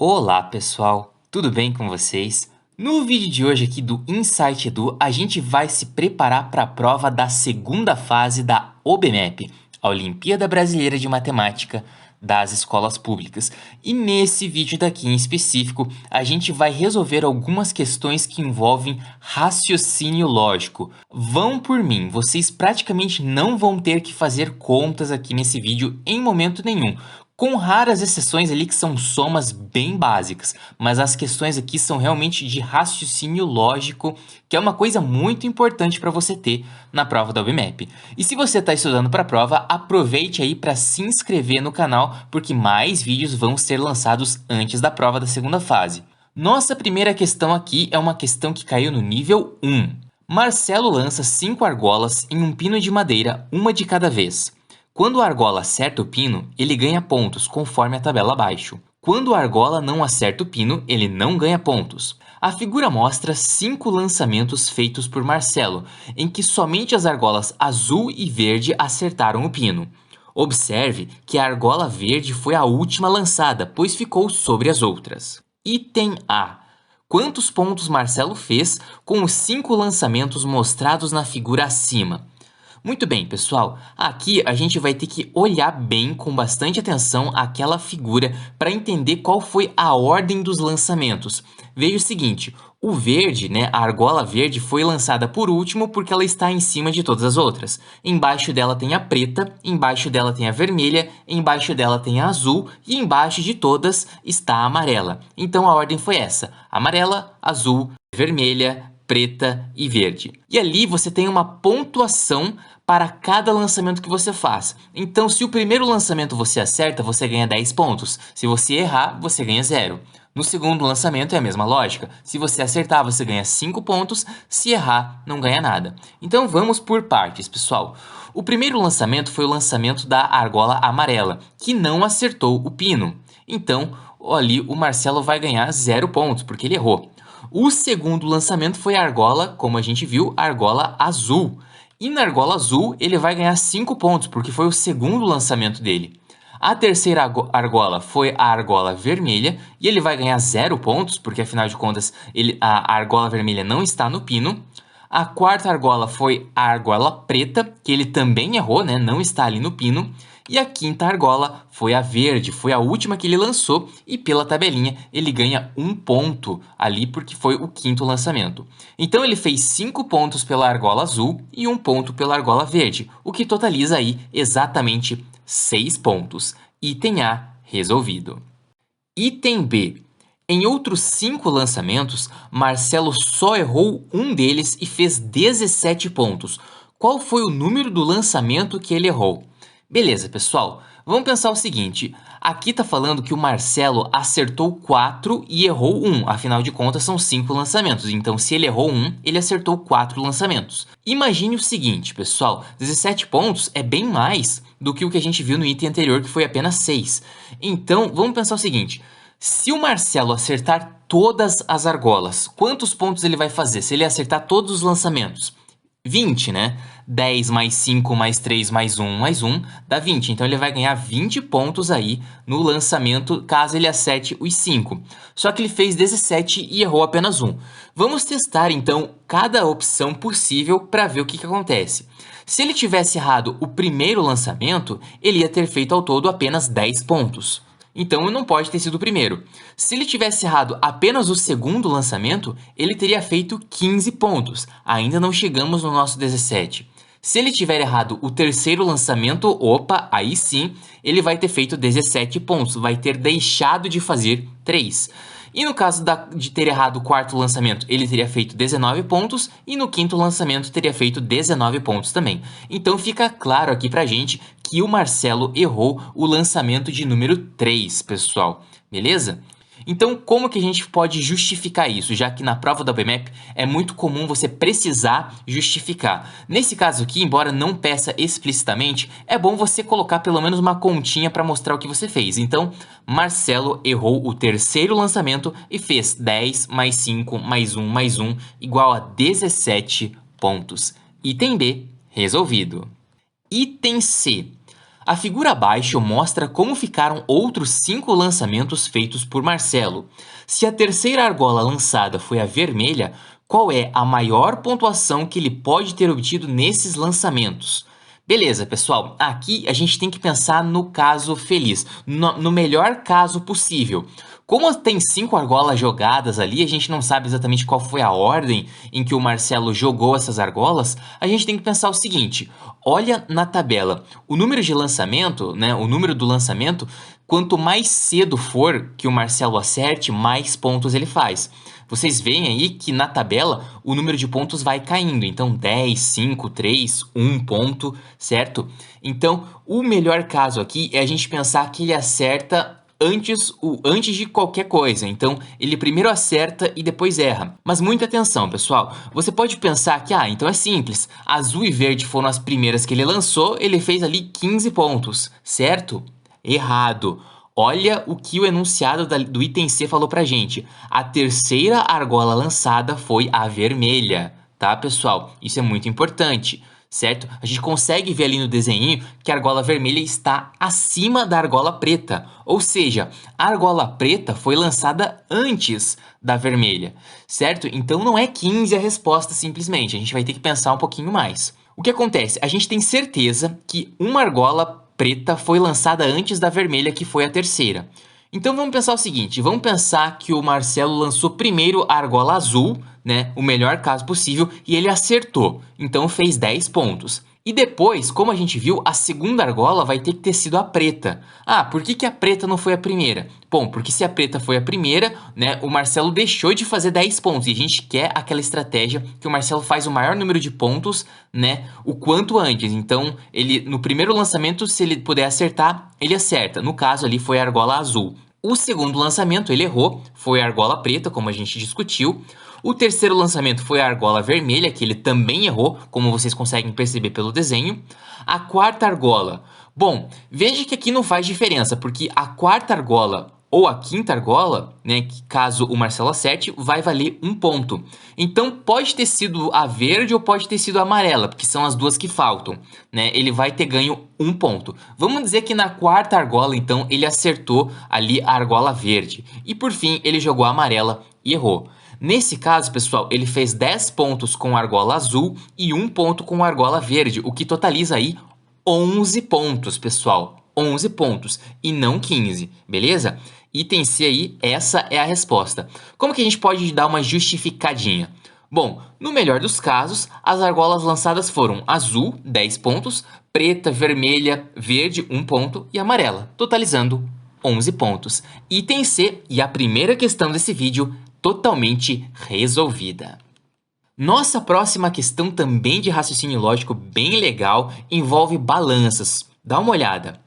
Olá, pessoal! Tudo bem com vocês? No vídeo de hoje aqui do Insight Edu, a gente vai se preparar para a prova da segunda fase da OBMEP, a Olimpíada Brasileira de Matemática das Escolas Públicas. E nesse vídeo daqui em específico, a gente vai resolver algumas questões que envolvem raciocínio lógico. Vão por mim, vocês praticamente não vão ter que fazer contas aqui nesse vídeo em momento nenhum, com raras exceções ali que são somas bem básicas, mas as questões aqui são realmente de raciocínio lógico, que é uma coisa muito importante para você ter na prova da OBMEP. E se você está estudando para a prova, aproveite aí para se inscrever no canal, porque mais vídeos vão ser lançados antes da prova da segunda fase. Nossa primeira questão aqui é uma questão que caiu no nível 1. Marcelo lança 5 argolas em um pino de madeira, uma de cada vez. Quando a argola acerta o pino, ele ganha pontos, conforme a tabela abaixo. Quando a argola não acerta o pino, ele não ganha pontos. A figura mostra 5 lançamentos feitos por Marcelo, em que somente as argolas azul e verde acertaram o pino. Observe que a argola verde foi a última lançada, pois ficou sobre as outras. Item A. Quantos pontos Marcelo fez com os 5 lançamentos mostrados na figura acima? Muito bem, pessoal, aqui a gente vai ter que olhar bem, com bastante atenção, aquela figura para entender qual foi a ordem dos lançamentos. Veja o seguinte, o verde, né, a argola verde foi lançada por último porque ela está em cima de todas as outras. Embaixo dela tem a preta, embaixo dela tem a vermelha, embaixo dela tem a azul e embaixo de todas está a amarela. Então a ordem foi essa, amarela, azul, vermelha, preta e verde. E ali você tem uma pontuação para cada lançamento que você faz. Então, se o primeiro lançamento você acerta, você ganha 10 pontos. Se você errar, você ganha 0. No segundo lançamento é a mesma lógica. Se você acertar, você ganha 5 pontos. Se errar, não ganha nada. Então, vamos por partes, pessoal. O primeiro lançamento foi o lançamento da argola amarela, que não acertou o pino. Então, ali o Marcelo vai ganhar 0 pontos, porque ele errou. O segundo lançamento foi a argola, como a gente viu, a argola azul. E na argola azul ele vai ganhar 5 pontos, porque foi o segundo lançamento dele. A terceira argola foi a argola vermelha, e ele vai ganhar 0 pontos, porque afinal de contas a argola vermelha não está no pino. A quarta argola foi a argola preta, que ele também errou, né? Não está ali no pino. E a quinta argola foi a verde, foi a última que ele lançou e pela tabelinha ele ganha 1 ponto ali porque foi o quinto lançamento. Então ele fez 5 pontos pela argola azul e 1 ponto pela argola verde, o que totaliza aí exatamente 6 pontos. Item A resolvido. Item B. Em outros 5 lançamentos, Marcelo só errou um deles e fez 17 pontos. Qual foi o número do lançamento que ele errou? Beleza, pessoal. Vamos pensar o seguinte. Aqui está falando que o Marcelo acertou 4 e errou 1. Afinal de contas, são 5 lançamentos. Então, se ele errou 1, ele acertou 4 lançamentos. Imagine o seguinte, pessoal. 17 pontos é bem mais do que o que a gente viu no item anterior, que foi apenas 6. Então, vamos pensar o seguinte. Se o Marcelo acertar todas as argolas, quantos pontos ele vai fazer? Se ele acertar todos os lançamentos? 20, né? 10 mais 5 mais 3 mais 1 dá 20. Então, ele vai ganhar 20 pontos aí no lançamento, caso ele acerte os 5. Só que ele fez 17 e errou apenas 1. Vamos testar, então, cada opção possível para ver o que acontece. Se ele tivesse errado o primeiro lançamento, ele ia ter feito ao todo apenas 10 pontos. Então, não pode ter sido o primeiro. Se ele tivesse errado apenas o segundo lançamento, ele teria feito 15 pontos. Ainda não chegamos no nosso 17. Se ele tiver errado o terceiro lançamento, opa, aí sim, ele vai ter feito 17 pontos. Vai ter deixado de fazer 3. E no caso de ter errado o quarto lançamento, ele teria feito 19 pontos. E no quinto lançamento, teria feito 19 pontos também. Então, fica claro aqui pra gente que o Marcelo errou o lançamento de número 3, pessoal. Beleza? Então, como que a gente pode justificar isso, já que na prova da OBMEP é muito comum você precisar justificar? Nesse caso aqui, embora não peça explicitamente, é bom você colocar pelo menos uma continha para mostrar o que você fez. Então, Marcelo errou o terceiro lançamento e fez 10 mais 5 mais 1 mais 1 igual a 17 pontos. Item B, resolvido. Item C. A figura abaixo mostra como ficaram outros 5 lançamentos feitos por Marcelo. Se a terceira argola lançada foi a vermelha, qual é a maior pontuação que ele pode ter obtido nesses lançamentos? Beleza, pessoal, aqui a gente tem que pensar no caso feliz, no melhor caso possível. Como tem 5 argolas jogadas ali, a gente não sabe exatamente qual foi a ordem em que o Marcelo jogou essas argolas, a gente tem que pensar o seguinte: olha na tabela, o número de lançamento, né, o número do lançamento, quanto mais cedo for que o Marcelo acerte, mais pontos ele faz. Vocês veem aí que na tabela o número de pontos vai caindo, então 10, 5, 3, 1 ponto, certo? Então, o melhor caso aqui é a gente pensar que ele acerta antes de qualquer coisa. Então, ele primeiro acerta e depois erra. Mas muita atenção, pessoal. Você pode pensar que, então é simples. Azul e verde foram as primeiras que ele lançou, ele fez ali 15 pontos, certo? Errado. Olha o que o enunciado do item C falou pra gente. A terceira argola lançada foi a vermelha, tá, pessoal? Isso é muito importante, certo? A gente consegue ver ali no desenho que a argola vermelha está acima da argola preta. Ou seja, a argola preta foi lançada antes da vermelha, certo? Então não é 15 a resposta simplesmente. A gente vai ter que pensar um pouquinho mais. O que acontece? A gente tem certeza que uma argola preta foi lançada antes da vermelha, que foi a terceira. Então vamos pensar o seguinte, vamos pensar que o Marcelo lançou primeiro a argola azul, né, o melhor caso possível, e ele acertou, então fez 10 pontos. E depois, como a gente viu, a segunda argola vai ter que ter sido a preta. Por que a preta não foi a primeira? Bom, porque se a preta foi a primeira, né, o Marcelo deixou de fazer 10 pontos. E a gente quer aquela estratégia que o Marcelo faz o maior número de pontos, né, o quanto antes. Então, ele no primeiro lançamento, se ele puder acertar, ele acerta. No caso ali foi a argola azul. O segundo lançamento ele errou, foi a argola preta, como a gente discutiu. O terceiro lançamento foi a argola vermelha, que ele também errou, como vocês conseguem perceber pelo desenho. A quarta argola. Bom, veja que aqui não faz diferença, porque a quarta argola ou a quinta argola, né, que caso o Marcelo acerte, vai valer 1 ponto. Então pode ter sido a verde ou pode ter sido a amarela, porque são as duas que faltam, né? Ele vai ter ganho 1 ponto. Vamos dizer que na quarta argola, então, ele acertou ali a argola verde. E por fim, ele jogou a amarela e errou. Nesse caso, pessoal, ele fez 10 pontos com a argola azul e 1 ponto com a argola verde, o que totaliza aí 11 pontos, pessoal. 11 pontos e não 15, beleza? Item C aí, essa é a resposta. Como que a gente pode dar uma justificadinha? Bom, no melhor dos casos, as argolas lançadas foram azul, 10 pontos, preta, vermelha, verde, 1 ponto e amarela, totalizando 11 pontos. Item C e a primeira questão desse vídeo totalmente resolvida. Nossa próxima questão, também de raciocínio lógico bem legal, envolve balanças. Dá uma olhada.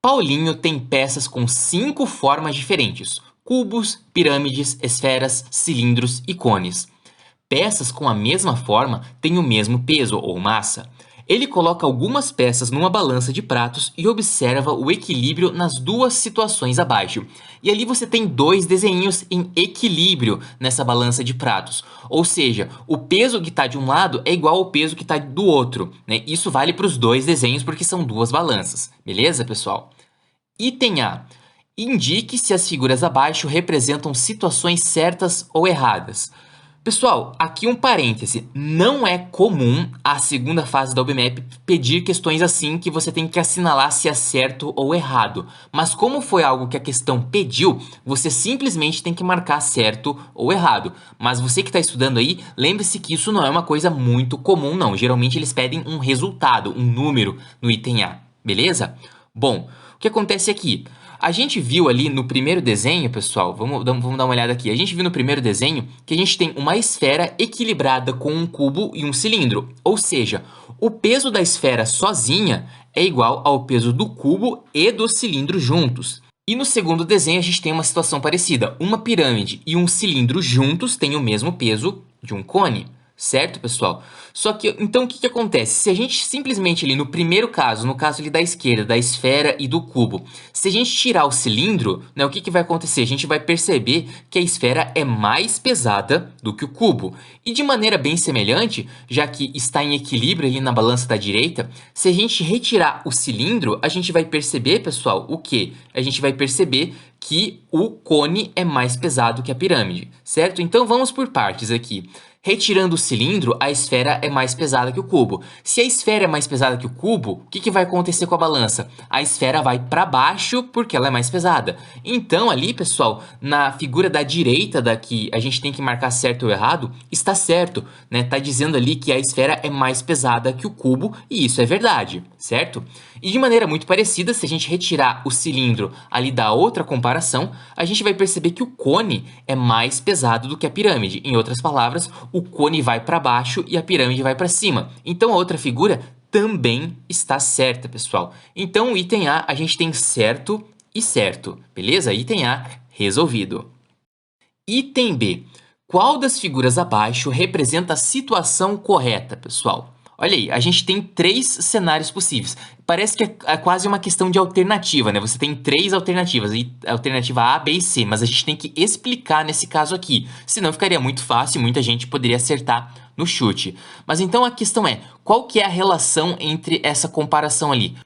Paulinho tem peças com 5 formas diferentes: cubos, pirâmides, esferas, cilindros e cones. Peças com a mesma forma têm o mesmo peso ou massa. Ele coloca algumas peças numa balança de pratos e observa o equilíbrio nas duas situações abaixo. E ali você tem 2 desenhos em equilíbrio nessa balança de pratos. Ou seja, o peso que está de um lado é igual ao peso que está do outro, né? Isso vale para os 2 desenhos porque são 2 balanças. Beleza, pessoal? Item A. Indique se as figuras abaixo representam situações certas ou erradas. Pessoal, aqui um parêntese, não é comum a segunda fase da OBMAP pedir questões assim que você tem que assinalar se é certo ou errado. Mas como foi algo que a questão pediu, você simplesmente tem que marcar certo ou errado. Mas você que está estudando aí, lembre-se que isso não é uma coisa muito comum não. Geralmente eles pedem um resultado, um número no item A, beleza? Bom, o que acontece aqui? A gente viu ali no primeiro desenho, pessoal, vamos dar uma olhada aqui. A gente viu no primeiro desenho que a gente tem uma esfera equilibrada com um cubo e um cilindro. Ou seja, o peso da esfera sozinha é igual ao peso do cubo e do cilindro juntos. E no segundo desenho a gente tem uma situação parecida. Uma pirâmide e um cilindro juntos têm o mesmo peso de um cone, certo, pessoal? Só que, então, o que acontece? Se a gente simplesmente ali no primeiro caso, no caso ali da esquerda, da esfera e do cubo, se a gente tirar o cilindro, né, o que vai acontecer? A gente vai perceber que a esfera é mais pesada do que o cubo. E de maneira bem semelhante, já que está em equilíbrio ali na balança da direita, se a gente retirar o cilindro, a gente vai perceber, pessoal, o quê? A gente vai perceber que o cone é mais pesado que a pirâmide, certo? Então vamos por partes aqui. Retirando o cilindro, a esfera é mais pesada que o cubo. Se a esfera é mais pesada que o cubo, o que vai acontecer com a balança? A esfera vai para baixo porque ela é mais pesada. Então ali, pessoal, na figura da direita da que a gente tem que marcar certo ou errado, está certo, né? Tá dizendo ali que a esfera é mais pesada que o cubo e isso é verdade, certo? E de maneira muito parecida, se a gente retirar o cilindro ali da outra comparação, a gente vai perceber que o cone é mais pesado do que a pirâmide. Em outras palavras, o cone vai para baixo e a pirâmide vai para cima. Então a outra figura também está certa, pessoal. Então o item A a gente tem certo e certo, beleza? Item A resolvido. Item B. Qual das figuras abaixo representa a situação correta, pessoal? Olha aí, a gente tem 3 cenários possíveis. Parece que é quase uma questão de alternativa, né? Você tem 3 alternativas, alternativa A, B e C, mas a gente tem que explicar nesse caso aqui. Senão ficaria muito fácil e muita gente poderia acertar no chute. Mas então a questão é, qual que é a relação entre essa comparação ali?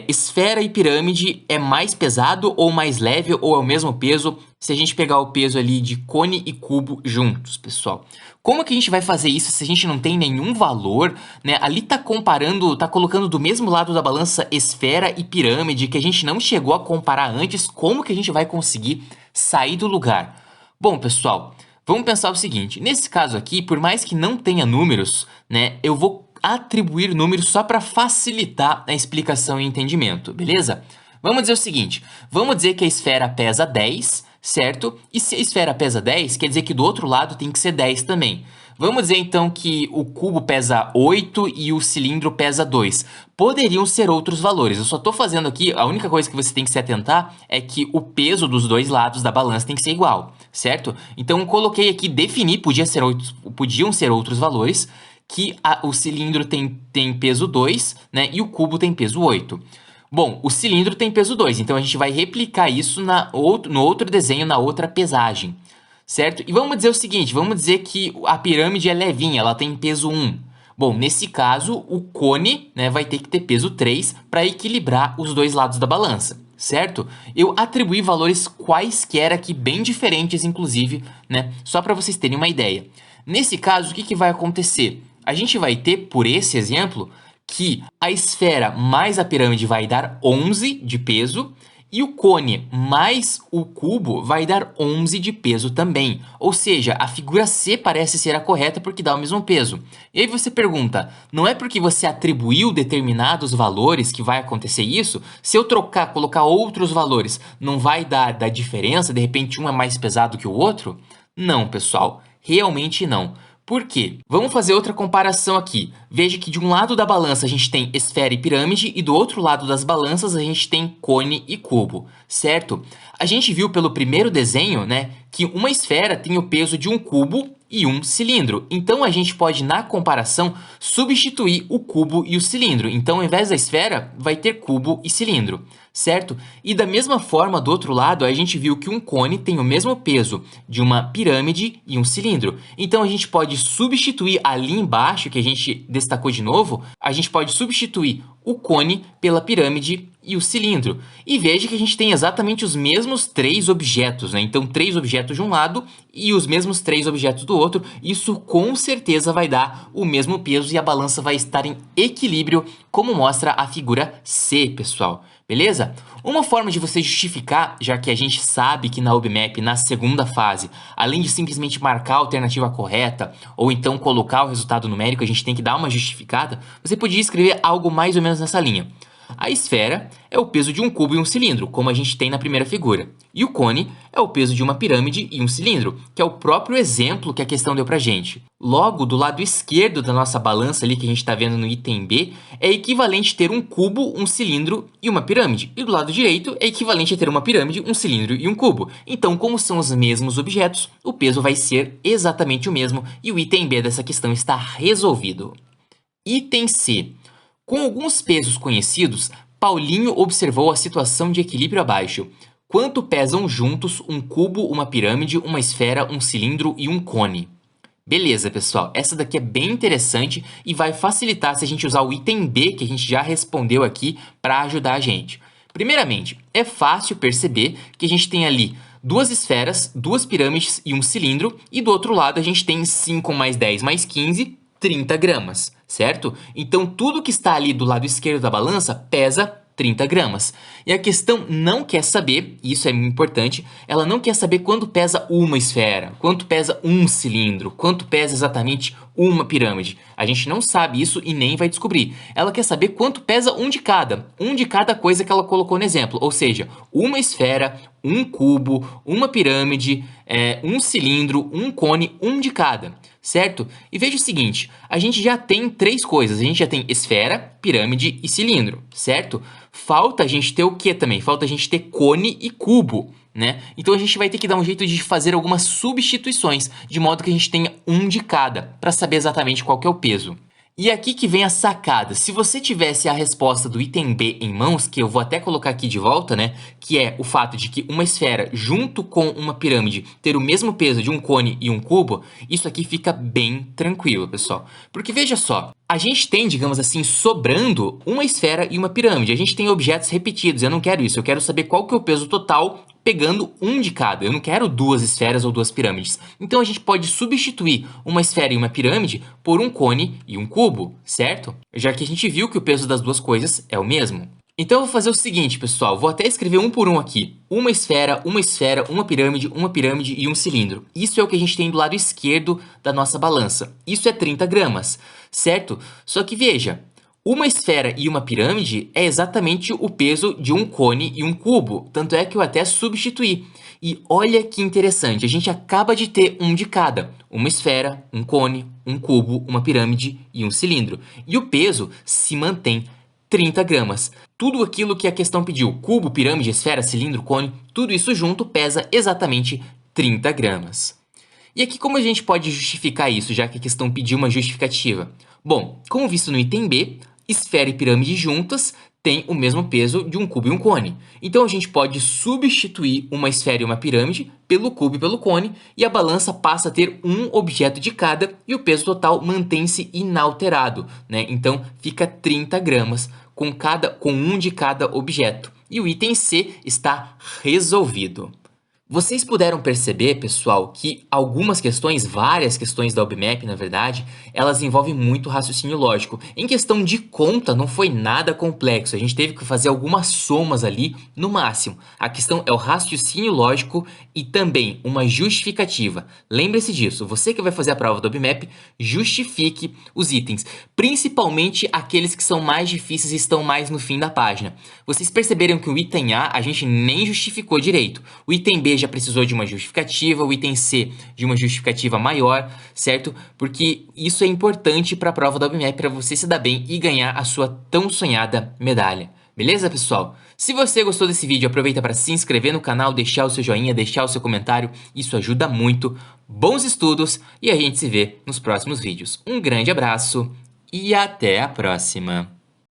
Esfera e pirâmide é mais pesado ou mais leve ou é o mesmo peso se a gente pegar o peso ali de cone e cubo juntos, pessoal? Como que a gente vai fazer isso se a gente não tem nenhum valor, né? Ali tá comparando, tá colocando do mesmo lado da balança esfera e pirâmide que a gente não chegou a comparar antes. Como que a gente vai conseguir sair do lugar? Bom, pessoal, vamos pensar o seguinte. Nesse caso aqui, por mais que não tenha números, né? Eu vou atribuir números só para facilitar a explicação e entendimento, beleza? Vamos dizer o seguinte, vamos dizer que a esfera pesa 10, certo? E se a esfera pesa 10, quer dizer que do outro lado tem que ser 10 também. Vamos dizer então que o cubo pesa 8 e o cilindro pesa 2. Poderiam ser outros valores. Eu só estou fazendo aqui, a única coisa que você tem que se atentar é que o peso dos dois lados da balança tem que ser igual, certo? Então eu coloquei aqui, definir, podiam ser outros valores, que o cilindro tem peso 2, né? E o cubo tem peso 8. Bom, o cilindro tem peso 2, então a gente vai replicar isso no outro desenho, na outra pesagem, certo? E vamos dizer o seguinte, vamos dizer que a pirâmide é levinha, ela tem peso 1. Bom, nesse caso, o cone, né, vai ter que ter peso 3 para equilibrar os dois lados da balança, certo? Eu atribuí valores quaisquer aqui, bem diferentes, inclusive, né, só para vocês terem uma ideia. Nesse caso, o que vai acontecer? A gente vai ter, por esse exemplo, que a esfera mais a pirâmide vai dar 11 de peso e o cone mais o cubo vai dar 11 de peso também. Ou seja, a figura C parece ser a correta porque dá o mesmo peso. E aí você pergunta, não é porque você atribuiu determinados valores que vai acontecer isso? Se eu colocar outros valores, não vai dar diferença? De repente um é mais pesado que o outro? Não, pessoal, realmente não. Por quê? Vamos fazer outra comparação aqui. Veja que de um lado da balança a gente tem esfera e pirâmide e do outro lado das balanças a gente tem cone e cubo, certo? A gente viu pelo primeiro desenho, né, que uma esfera tem o peso de um cubo e um cilindro. Então a gente pode, na comparação, substituir o cubo e o cilindro. Então, ao invés da esfera, vai ter cubo e cilindro, certo? E da mesma forma, do outro lado, a gente viu que um cone tem o mesmo peso de uma pirâmide e um cilindro. Então a gente pode substituir ali embaixo, que a gente destacou de novo, a gente pode substituir o cone pela pirâmide e o cilindro. E veja que a gente tem exatamente os mesmos 3 objetos, né? Então 3 objetos de um lado e os mesmos 3 objetos do outro. Isso com certeza vai dar o mesmo peso e a balança vai estar em equilíbrio, como mostra a figura C, pessoal. Beleza? Uma forma de você justificar, já que a gente sabe que na UBMAP, na segunda fase, além de simplesmente marcar a alternativa correta, ou então colocar o resultado numérico, a gente tem que dar uma justificada, você podia escrever algo mais ou menos nessa linha. A esfera é o peso de um cubo e um cilindro, como a gente tem na primeira figura. E o cone é o peso de uma pirâmide e um cilindro, que é o próprio exemplo que a questão deu pra gente. Logo, do lado esquerdo da nossa balança ali, que a gente está vendo no item B, é equivalente ter um cubo, um cilindro e uma pirâmide. E do lado direito é equivalente a ter uma pirâmide, um cilindro e um cubo. Então, como são os mesmos objetos, o peso vai ser exatamente o mesmo e o item B dessa questão está resolvido. Item C. Com alguns pesos conhecidos, Paulinho observou a situação de equilíbrio abaixo. Quanto pesam juntos um cubo, uma pirâmide, uma esfera, um cilindro e um cone? Beleza, pessoal. Essa daqui é bem interessante e vai facilitar se a gente usar o item B, que a gente já respondeu aqui, para ajudar a gente. Primeiramente, é fácil perceber que a gente tem ali duas esferas, duas pirâmides e um cilindro, e do outro lado a gente tem 5 mais 10 mais 15, 30 gramas, certo? Então, tudo que está ali do lado esquerdo da balança pesa 30 gramas. E a questão não quer saber, e isso é importante, ela não quer saber quanto pesa uma esfera, quanto pesa um cilindro, quanto pesa exatamente uma pirâmide. A gente não sabe isso e nem vai descobrir. Ela quer saber quanto pesa um de cada coisa que ela colocou no exemplo. Ou seja, uma esfera, um cubo, uma pirâmide, um cilindro, um cone, um de cada, certo? E veja o seguinte, a gente já tem três coisas. A gente já tem esfera, pirâmide e cilindro, certo? Falta a gente ter o que também? Falta a gente ter cone e cubo, né? Então a gente vai ter que dar um jeito de fazer algumas substituições, de modo que a gente tenha um de cada, para saber exatamente qual que é o peso. E aqui que vem a sacada. Se você tivesse a resposta do item B em mãos, que eu vou até colocar aqui de volta, né? Que é o fato de que uma esfera junto com uma pirâmide ter o mesmo peso de um cone e um cubo, isso aqui fica bem tranquilo, pessoal. Porque veja só, a gente tem, digamos assim, sobrando uma esfera e uma pirâmide. A gente tem objetos repetidos, eu não quero isso. Eu quero saber qual que é o peso total pegando um de cada. Eu não quero duas esferas ou duas pirâmides. Então a gente pode substituir uma esfera e uma pirâmide por um cone e um cubo, certo? Já que a gente viu que o peso das duas coisas é o mesmo. Então eu vou fazer o seguinte, pessoal, vou até escrever um por um aqui. Uma esfera, uma pirâmide e um cilindro. Isso é o que a gente tem do lado esquerdo da nossa balança. Isso é 30 gramas, certo? Só que veja, uma esfera e uma pirâmide é exatamente o peso de um cone e um cubo, tanto é que eu até substituí. E olha que interessante, a gente acaba de ter um de cada. Uma esfera, um cone, um cubo, uma pirâmide e um cilindro. E o peso se mantém 30 gramas. Tudo aquilo que a questão pediu, cubo, pirâmide, esfera, cilindro, cone, tudo isso junto pesa exatamente 30 gramas. E aqui como a gente pode justificar isso, já que a questão pediu uma justificativa? Bom, como visto no item B, esfera e pirâmide juntas têm o mesmo peso de um cubo e um cone. Então a gente pode substituir uma esfera e uma pirâmide pelo cubo e pelo cone e a balança passa a ter um objeto de cada e o peso total mantém-se inalterado, né? Então fica 30 gramas com um de cada objeto. E o item C está resolvido. Vocês puderam perceber, pessoal, que algumas questões, várias questões da OBMAP, na verdade, elas envolvem muito raciocínio lógico. Em questão de conta, não foi nada complexo. A gente teve que fazer algumas somas ali, no máximo. A questão é o raciocínio lógico e também uma justificativa. Lembre-se disso. Você que vai fazer a prova do OBMAP, justifique os itens. Principalmente aqueles que são mais difíceis e estão mais no fim da página. Vocês perceberam que o item A a gente nem justificou direito. O item B já precisou de uma justificativa, o item C de uma justificativa maior, certo? Porque isso é importante para a prova da OBMAP, para você se dar bem e ganhar a sua tão sonhada medalha. Beleza, pessoal? Se você gostou desse vídeo, aproveita para se inscrever no canal, deixar o seu joinha, deixar o seu comentário, isso ajuda muito. Bons estudos e a gente se vê nos próximos vídeos. Um grande abraço e até a próxima!